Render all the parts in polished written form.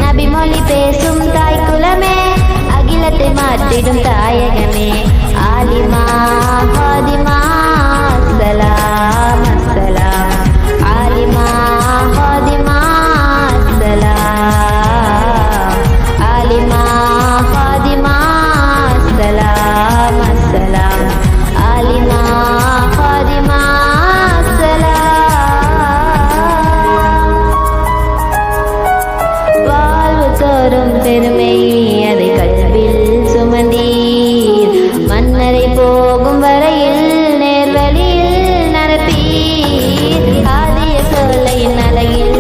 நபிமொழி பேசும் தாய் குலமே அகிலத்தை மாற்றிடும் தாயகமே ஆலிமா ஹாதிமா அஸ்ஸலாம் அஸ்ஸலாம் ஆலிமா ஹாதிமா அஸ்ஸலாம் ஆலிமா ஹாதிமா அஸ்ஸலாம் அஸ்ஸலாம் ஆலிமா ஹாதிமா பெருமை அதை கல்வில் சுமந்தீர் மன்னரை போகும் வரையில் நேர்வழியில் நடப்பீர் ஆதிய சோலையின் அழகில்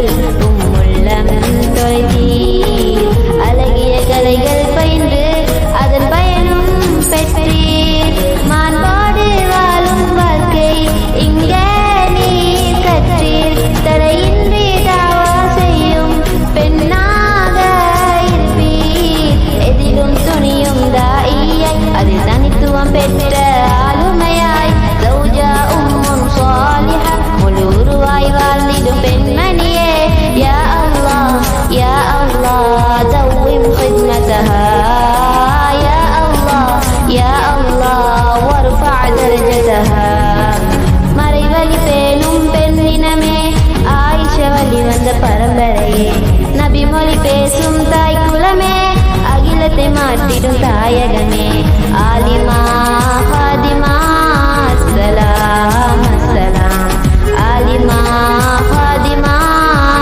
உள்ளம் தொலைத்தீர் அழகிய கலைகள் பயின்று அதன் பயனும் பெற்றீர் மாண்பாடு வாழும் வாழ்க்கை இங்கே நீர் கற்றீர் தடையின்றி தாவா செய்யும் பெண்ணா அதில் தனித்துவம் பெற்ற ஆளுமையாய் சௌஜா உம்முன் சாலிஹா முழு உருவாய் வாழ்ந்திடும் பெண்மணியே யா அல்லாஹ் யா அல்லாஹ் தவ்விம் ஹித்மதஹா யா அல்லாஹ் யா அல்லாஹ் வர்ஃபா தரஜதஹா மறைவழி பேணும் பெண்ணினமே ஆயிஷா வழி வந்த பரம்பரையே நபிமொழி பேசும் தாய் குலமே அகிலத்தை மாற்றிடும் தாயகமே ஆலிமா ஹாதிமா அஸ்ஸலாம் அஸ்ஸலாம் ஆலிமா ஹாதிமா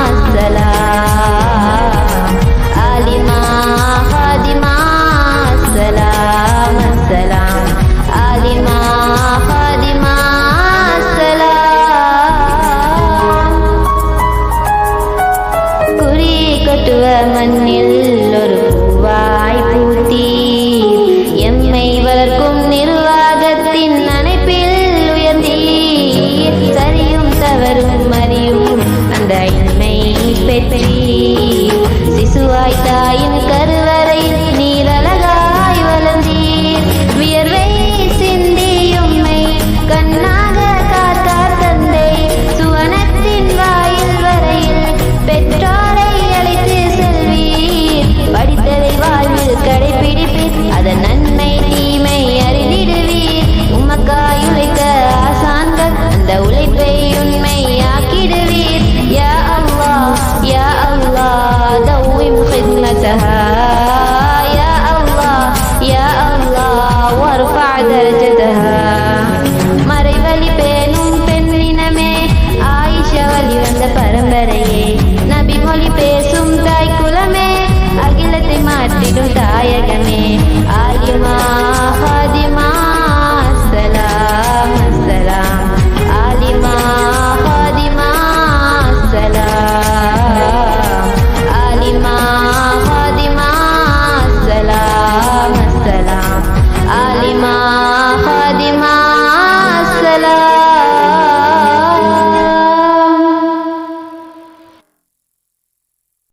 அஸ்ஸலாம் ஆலிமா ஹாதிமா அஸ்ஸலாம் அஸ்ஸலாம் ஆலிமா ஹாதிமா அஸ்ஸலாம் குறி கொட்டுவ மண்ணில் ஒரு பூவாய் பூத்தீர் எம்மை வளர்க்கும் நிர்வாகத்தின் அணைப்பில் உயர்ந்தீர் சரியும் தவறும் அறியும் அந்த இன்மை பெற்றீர்